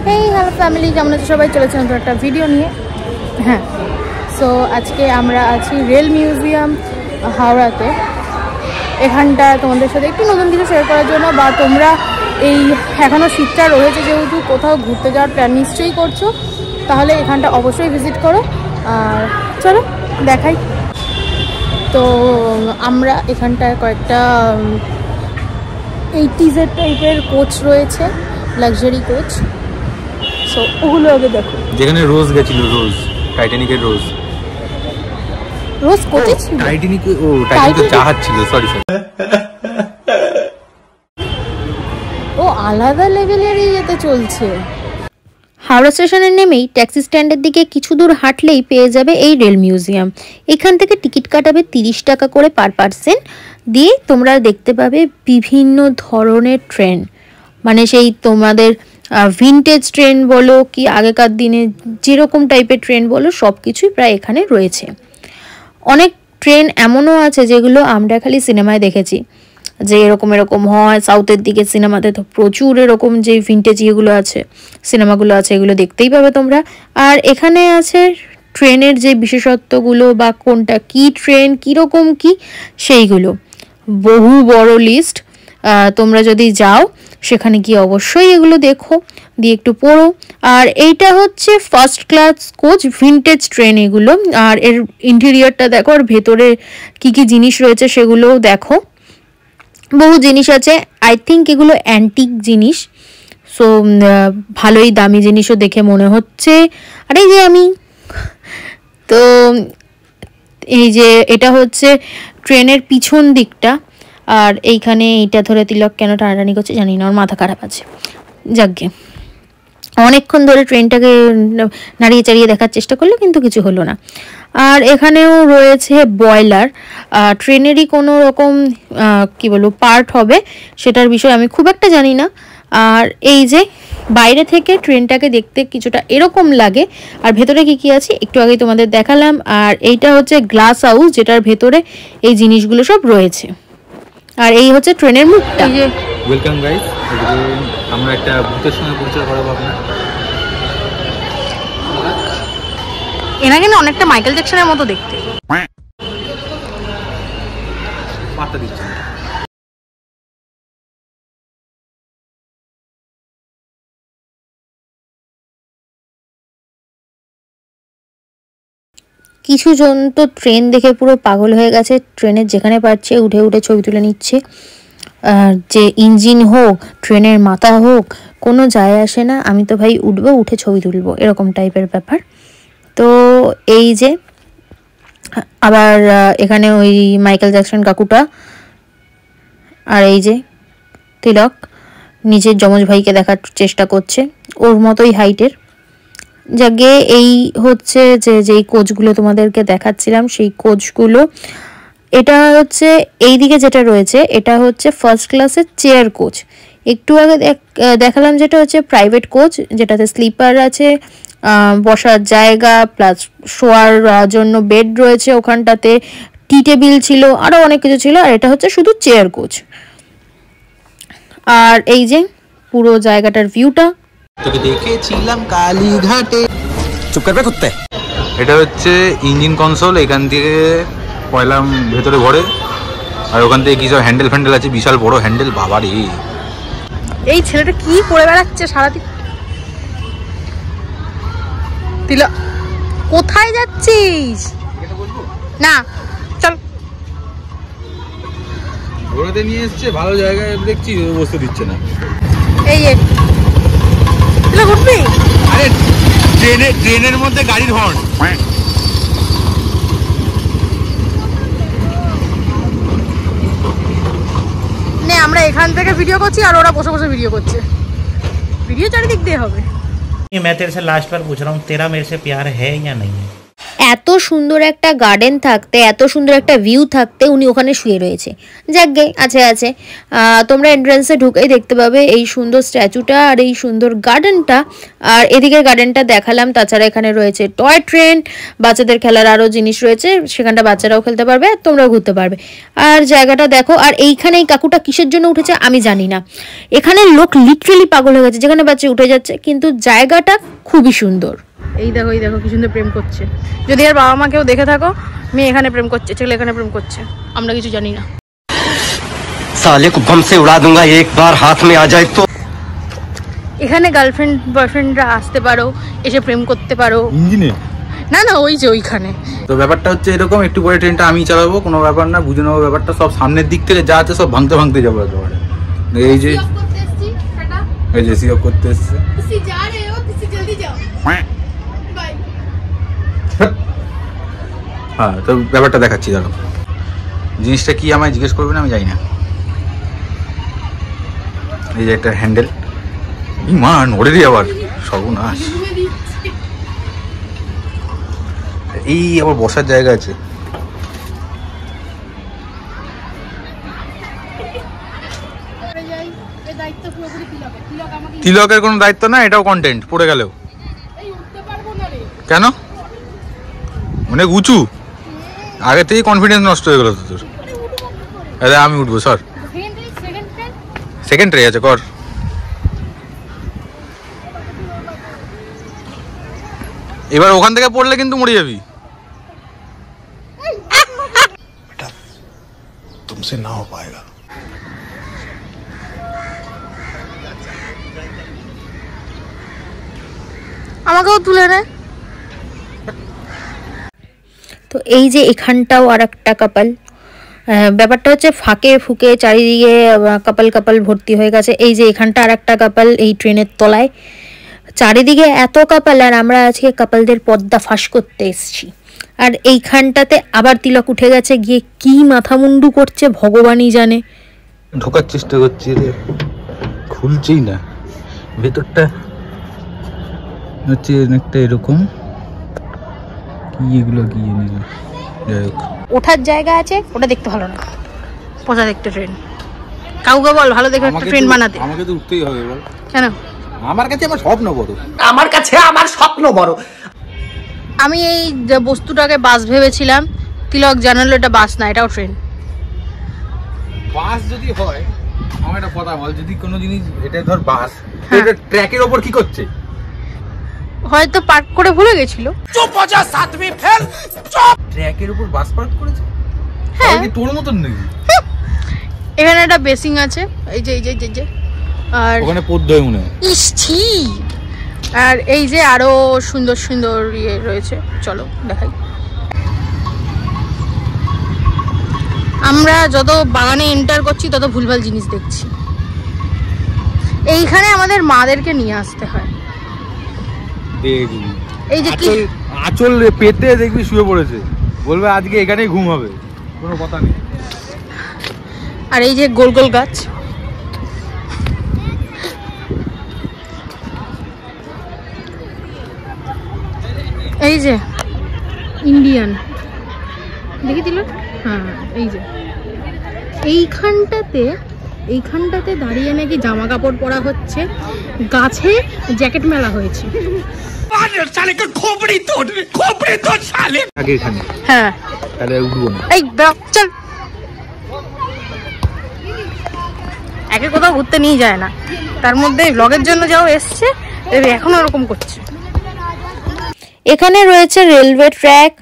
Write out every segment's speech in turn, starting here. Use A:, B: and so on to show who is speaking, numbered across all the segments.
A: Hey hello family, কেমন আছে সবাই? চলেছে নতুন একটা ভিডিও নিয়ে। হ্যাঁ, সো আজকে আমরা আছি রেল মিউজিয়াম হাওড়াতে। এখানটা তোমাদের সাথে একটু নতুন কিছু শেয়ার করার জন্য, বা তোমরা এই এখনও শীতটা রয়েছে যেহেতু কোথাও ঘুরতে যাওয়ার প্ল্যান নিশ্চয়ই করছো, তাহলে এখানটা অবশ্যই ভিজিট করো। আর চলো দেখাই। তো আমরা এখানটায় কয়েকটা 80s টাইপের কোচ রয়েছে, লাক্সারি কোচ। সো ওগুলো আগে দেখো।
B: যেখানে রোজ গেছিল, রোজ টাইটানিকের রোজ
A: কোচে ছিল।
B: টাইটানিক তো জাহাজ ছিল, সরি।
A: ও আলাদা লেভেলেরই যেতে চলছে।
C: হাওড়া স্টেশনে নেমেই ট্যাক্সি স্ট্যান্ডের দিকে কিছু দূর হাঁটলেই পেয়ে যাবে এই রেল মিউজিয়াম। এখান থেকে টিকিট কাটাবে 30 টাকা করে পার পার্সন, দিয়ে তোমরা দেখতে পাবে বিভিন্ন ধরনের ট্রেন, মানে সেই তোমাদের ভিনটেজ ট্রেন বলো কি আগেকার দিনে যেরকম টাইপের ট্রেন বলো, সব কিছুই প্রায় এখানে রয়েছে। অনেক ট্রেন এমনও আছে যেগুলো আমরা খালি সিনেমায় দেখেছি, যে এরকম এরকম হয়। সাউথের দিকে সিনেমাতে তো প্রচুর এরকম যে ভিনটেজ ইয়েগুলো আছে, সিনেমাগুলো আছে, এগুলো দেখতেই পাবে তোমরা। আর এখানে আছে ট্রেনের যে বিশেষত্বগুলো বা কোনটা কি ট্রেন কীরকম কি সেইগুলো, বহু বড় লিস্ট। তোমরা যদি যাও সেখানে গিয়ে অবশ্যই এগুলো দেখো, দিয়ে একটু পড়ো। আর এইটা হচ্ছে first class coach vintage train এগুলো। আর এর ইন্টেরিয়রটা দেখো, আর ভেতরে কি কি জিনিস রয়েছে সেগুলোও দেখো। বহু জিনিস আছে, আই থিঙ্ক এগুলো অ্যান্টিক জিনিস, সো ভালোই দামি জিনিসও দেখে মনে হচ্ছে। আর এই যে আমি তো এই যে এটা হচ্ছে ট্রেনের পিছন দিকটা। আর এইখানে এইটা ধরে তিলক কেন টানাটানি করছে জানি না, ওর মাথা খারাপ আছে। যাকগে, অনেকক্ষণ ধরে ট্রেনটাকে নাড়িয়ে চাড়িয়ে দেখার চেষ্টা করলো কিন্তু কিছু হলো না। আর এখানেও রয়েছে বয়লার, ট্রেনেরই কোনো রকম কি বলবো পার্ট হবে, সেটার বিষয়ে আমি খুব একটা জানি না। আর এই যে বাইরে থেকে ট্রেনটাকে দেখতে কিছুটা এরকম লাগে, আর ভেতরে কি কি আছে একটু আগে তোমাদের দেখালাম। আর এইটা হচ্ছে গ্লাস হাউস, যেটার ভেতরে এই জিনিসগুলো সব রয়েছে। আর এই হচ্ছে ট্রেনের মুখটা।
B: ওয়েলকাম গাইস, আমরা একটা ভূতের সঙ্গে পরিচয় করাবো আপনার।
A: এনাকে না অনেকটা মাইকেল জ্যাকসনের মতো দেখতে।
B: বার্তা দিচ্ছে
C: কিছুজন তো ট্রেন দেখে পুরো পাগল হয়ে গেছে, ট্রেনের যেখানে পারছে উঠে উঠে ছবি তুলে নিচ্ছে। যে ইঞ্জিন হোক, ট্রেনের মাথা হোক, কোনো যায় আসে না, আমি তো ভাই উঠবো, উঠে ছবি তুলবো, এরকম টাইপের ব্যাপার। তো এই যে আবার এখানে ওই মাইকেল জ্যাকসন কাকুটা, আর এই যে তিলক নিজের যমজ ভাইকে দেখার চেষ্টা করছে, ওর মতোই হাইটের। যাকে এই হচ্ছে যেই কোচগুলো তোমাদেরকে দেখাচ্ছিলাম সেই কোচগুলো। এটা হচ্ছে এই দিকে যেটা রয়েছে এটা হচ্ছে ফার্স্ট ক্লাসের চেয়ার কোচ। একটু আগে দেখালাম যেটা হচ্ছে প্রাইভেট কোচ, যেটাতে স্লিপার আছে, বসার জায়গা প্লাস শোয়ার জন্য বেড রয়েছে, ওখানটাতে টি টেবিল ছিল, আরও অনেক কিছু ছিল। আর এটা হচ্ছে শুধু চেয়ার কোচ। আর এই যে পুরো জায়গাটার ভিউটা
B: তোকে দেখেছিলাম কালীঘাটে।
D: চুপ করবে কুত্তে।
B: এটা হচ্ছে ইঞ্জিন কনসোল, এখান থেকে কয়লা ভেতরে ভরে, আর ওখান থেকে কি সব হ্যান্ডেল ফ্যান্ডেল আছে, বিশাল বড় হ্যান্ডেল। বাবা রে,
A: এই ছেলেটা কি করে বেড়াচ্ছে সারাদিন। তিলক কোথায় যাচ্ছিস? না চল।
B: ঘোরাতে নিয়ে এসছে, ভালো জায়গায় দেখছি বসতে দিচ্ছে না।
A: এই তিলক উঠবি?
B: আরে ট্রেনের মধ্যে গাড়ির হর্ন।
A: নে আমরা এখান থেকে ভিডিও করছি আর ওরা বসে বসে ভিডিও করছে। ভিডিও চারিদিক দিয়ে হবে।
D: मैं तेरे से लास्ट बार पूछ रहा हूँ, तेरा मेरे से प्यार है या नहीं है?
C: এত সুন্দর একটা গার্ডেন থাকতে, এত সুন্দর একটা ভিউ থাকতে উনি ওখানে শুয়ে রয়েছে। যাকগে আছে। তোমরা এন্ট্রান্সে ঢুকেই দেখতে পাবে এই সুন্দর স্ট্যাচুটা আর এই সুন্দর গার্ডেনটা। আর এদিকের গার্ডেনটা দেখালাম। তাছাড়া এখানে রয়েছে টয় ট্রেন, বাচ্চাদের খেলার আরও জিনিস রয়েছে, সেখানটা বাচ্চারাও খেলতে পারবে আর তোমরাও ঘুরতে পারবে। আর জায়গাটা দেখো। আর এইখানে এই কাকুটা কিসের জন্য উঠেছে আমি জানি না, এখানে লোক লিটারেলি পাগল হয়ে গেছে, যেখানে বাচ্চা উঠে যাচ্ছে, কিন্তু জায়গাটা খুবই সুন্দর।
A: এই দেখো কি সুন্দর প্রেম করছে। যদি আর বাবা মা কেউ দেখে থাকো, মেয়ে এখানে প্রেম করছে, ছেলে এখানে প্রেম করছে, আমরা কিছু জানি না।
D: साले को बम से उड़ा दूंगा एक बार हाथ में आ जाए तो।
A: এখানে গার্লফ্রেন্ড বয়ফ্রেন্ডরা আসতে পারো, এসে প্রেম করতে পারো।
B: ইঞ্জিনে
A: না ওই যে ওইখানে।
B: তো ব্যাপারটা হচ্ছে এরকম, একটু পরে ট্রেনটা আমি চালাবো, কোনো ব্যাপার না, বুঝে নেবো ব্যাপারটা। সব সামনের দিক থেকে যা আছে সব ভাঙতে যাবো একেবারে। এই যে সিঅফ করতে এসছে। হ্যাঁ, তো ব্যাপারটা দেখাচ্ছি। দাঁড়ো, জিনিসটা কি আমায় জিজ্ঞেস করবে না, আমি জানি না। এই যে একটা হ্যান্ডেল, মা নড়ে রে আবার, সর্বনাশ। এই আবার বসার জায়গা আছে। তিলকের কোনো দায়িত্ব না, এটাও কন্টেন্ট পড়ে গেলেও। কেন? অনেক উঁচু, আগে থেকেই কনফিডেন্স নষ্ট হয়ে গেল তো তোর। আরে আমি উঠবো, স্যার সেকেন্ড ট্রে আছে, কর। এবার ওখান থেকে পড়লে কিন্তু মরে যাবি।
E: तुमसे ना हो पाएगा।
A: আমাকেও তুলে নে।
C: তো এই যে এখানটাও আর একটা কাপাল। ব্যাপারটা হচ্ছে ফাঁকে ফুঁকে চারিদিকে কাপাল ভর্তি হয়ে গেছে। এই যে এখানটা আর একটা কাপাল, এই ট্রেনের তলায় চারিদিকে এত কাপাল। আর আমরা আজকে কাপালদের পর্দা ফাঁস করতে এসছি। আর এইখানটাতে আবার তিলক উঠে গেছে, গিয়ে কি মাথামুন্ডু করছে ভগবানই জানে।
B: ঢোকার চেষ্টা করছি রে, খুলছেই না। ভেতরটা হচ্ছে অনেকটা এরকম, কি এগুলো কি জানি না। যাই হোক,
A: ওঠার জায়গা আছে, ওটা দেখতে ভালো না, পোষা দেখতে ট্রেন। কাউকে বল ভালো দেখে একটা ট্রেন বানাতে।
B: আমাকে তো উঠতেই হবে বল।
A: কেন?
B: আমার কাছে আমার স্বপ্ন বড়।
D: আমার কাছে আমার স্বপ্ন বড়।
A: আমি এই বস্তুটাকে বাস ভেবেছিলাম, তিলক জানালো এটা বাস না, এটাও ট্রেন।
B: বাস যদি হয়, আমার একটা কথা বল, যদি কোনো জিনিস এটা ধর বাস, এটা ট্র্যাকের ওপর কি করছে?
A: হয়তো পার্ক করে ভুলে গেছিল।
D: চুপ हो जा सातवीं फेल। चुप।
B: ট্র্যাকের উপর বাস পার্ক করেছে?
A: হ্যাঁ,
B: কি তোর মতন নাকি?
A: এখানে একটা বেসিং আছে, এই যে আর
B: ওখানে পদ্ময় মনে হয়।
A: ইসছি। আর এই যে আরো সুন্দর ইয়ে রয়েছে, চলো দেখাই। আমরা যত বাগানে এন্টার করছি তত ভুলভাল জিনিস দেখছি। এইখানে আমাদের মাদেরকে নিয়ে আসতে হয়।
B: দেখবি
A: এই যে কি
B: আঁচল পেতে দেখবি শুয়ে পড়েছে, বলবে আজকে এখানেই ঘুম হবে, কোনো কথা নেই।
A: আর এই যে গোল গাছ, এই যে ইন্ডিয়ান দেখি দিল। হ্যাঁ, এই যে এইখানটাতে দাঁড়িয়ে নাকি জামা কাপড় পরা হচ্ছে, গাছে জ্যাকেট মেলা হয়েছে। হ্যাঁ,
B: তাহলে উঠবো না।
A: এই চল, একে কোথাও ঘুরতে নিয়ে যায় না, তার মধ্যে ব্লগের জন্য যাও এসছে, এখনো এরকম করছে।
C: এখানে রয়েছে রেলওয়ে ট্র্যাক,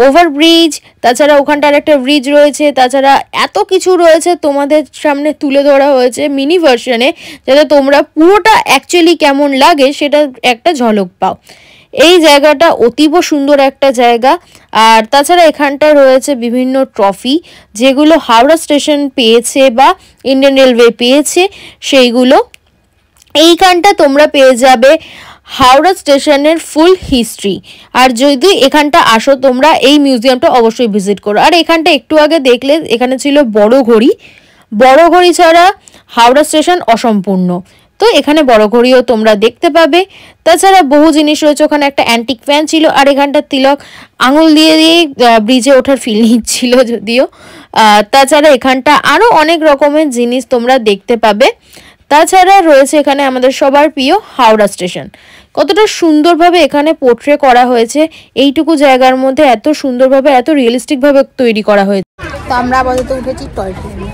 C: ওভারব্রিজ, তাছাড়া ওখানটার একটা ব্রিজ রয়েছে, তাছাড়া এত কিছু রয়েছে তোমাদের সামনে তুলে ধরা হয়েছে মিনি ভার্সনে, যাতে তোমরা পুরোটা অ্যাকচুয়ালি কেমন লাগে সেটা একটা ঝলক পাও। এই জায়গাটা অতীব সুন্দর একটা জায়গা। আর তাছাড়া এখানটা রয়েছে বিভিন্ন ট্রফি, যেগুলো হাওড়া স্টেশন পেয়েছে বা ইন্ডিয়ান রেলওয়ে পেয়েছে, সেইগুলো এইখানটা তোমরা পেয়ে যাবে হাওড়া স্টেশনের ফুল হিস্ট্রি। আর যদি এখানটা আসো তোমরা, এই মিউজিয়ামটা অবশ্যই ভিজিট করো। আর এখানটা একটু আগে দেখলে এখানে ছিল বড় ঘড়ি ছাড়া হাওড়া স্টেশন অসম্পূর্ণ। তো এখানে বড় ঘড়িও তোমরা দেখতে পাবে। তাছাড়া বহু জিনিস রয়েছে, ওখানে একটা অ্যান্টিক ফ্যান ছিল, আর এখানটা তিলক আঙুল দিয়ে ব্রিজে ওঠার ফিল নিচ্ছিল যদিও। তাছাড়া এখানটা আরও অনেক রকমের জিনিস তোমরা দেখতে পাবে। তাছাড়া রয়েছে এখানে আমাদের সবার প্রিয় হাওড়া স্টেশন। কতটা সুন্দরভাবে এখানে পোর্ট্রে করা হয়েছে, এইটুকু জায়গার মধ্যে এত সুন্দরভাবে এত রিয়েলিস্টিকভাবে তৈরি করা হয়েছে।
A: তো আমরা আপাতত উঠেছি টয় ট্রেনে।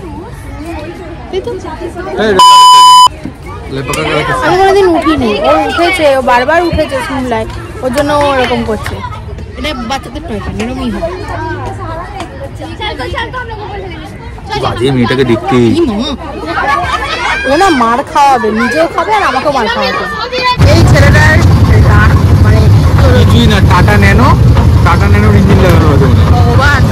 A: আমি কোনোদিন উঠিনি, ও উঠেছে, ও বারবার উঠেছে শুনলাই, ওর জন্য ও এরকম করছে। এটা বাচ্চাদের টয় ট্রেন, এরকমই হয়।
B: বাজে মেয়েটাকে দেখতে,
A: ও না মার খাওয়াবে, নিজেও খাবে আর আমাকেও মার খাওয়াবে। এই ছেলেটার মানে
B: কিছুই না, টাটা ন্যানো ইঞ্জিন লাগানো হয়েছে
A: ভগবান।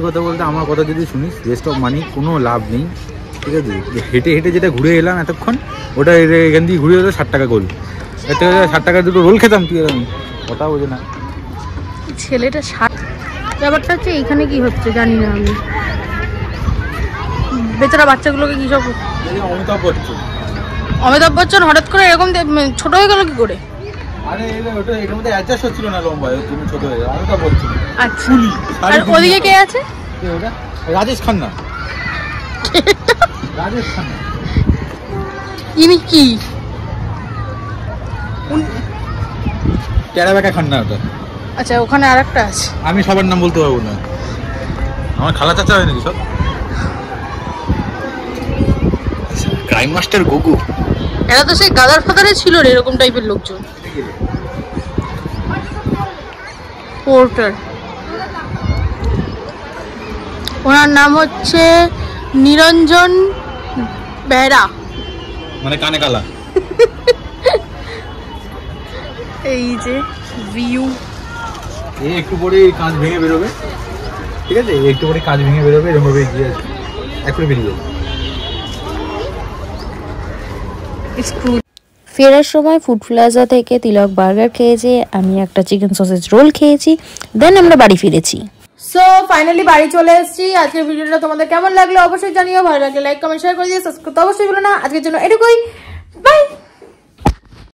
B: কথা বলতে আমার কথা যদি শুনিস, ওয়েস্ট অফ মানি, কোনো লাভ নেই, ঠিক আছে? হেঁটে হেঁটে যেটা ঘুরে এলাম এতক্ষণ, ওটা এখান দিয়ে ঘুরে এলো 60 টাকা গোল, এর থেকে 60 টাকা দুটো রোল খেতাম, কি আমি কথা বোঝে না
A: ছেলেটা। ব্যাপারটা হচ্ছে এইখানে কি হচ্ছে জানি না আমি, বেচারা বাচ্চাগুলোকে কি সব। অমিতাভ বচ্চন হঠাৎ করে এরকম ছোট হয়ে গেল কি করে?
B: আরে ওটা এর মধ্যে অ্যাডজাস্ট হচ্ছিল না, লম্বা তুমি ছোট হয়ে গেল, অমিতাভ বচ্চন।
A: আচ্ছা, আর ওদিকে কে আছে?
B: ওটা রাজেশ খান্না। রাজেশ খান্না
A: ইনি কি?
B: টেরাবেকা খান্না ওটা।
A: আচ্ছা, ওখানে আরেকটা আছে,
B: আমি সবার নাম বলতে পারবো না, আমার খালা চাচা হয় নাকি সব। ক্রাইম মাস্টার গুগু,
A: এরা তো সেই গাদার ফাদারে ছিল রে, এরকম টাইপের লোকজন। পোর্টার, ওনার নাম হচ্ছে নিরঞ্জন বেহরা,
B: মানে কানে কালা।
A: এই যে ভিউ,
B: এই একটু পরে কাঁচ ভেঙে বেরোবে, ঠিক আছে? একটু পরে কাঁচ ভেঙে বেরোবে, এরকম ভাবে এগিয়ে আসবে, একটু বেরিয়ে যাবে।
C: ফেরার সময় ফুড প্লাজা থেকে তিলক বার্গার খেয়েছে, আমি একটা চিকেন সসেজ রোল খেয়েছি, দেন আমরা বাড়ি ফিরেছি।
A: সো ফাইনালি বাড়ি চলে এসেছি। আজকের ভিডিওটা তোমাদের কেমন লাগলো অবশ্যই জানিও, ভালো লাগলে লাইক কমেন্ট শেয়ার করে দিও, সাবস্ক্রাইব করতে অবশ্যই ভুলো না। আজকের জন্য এটুকুই।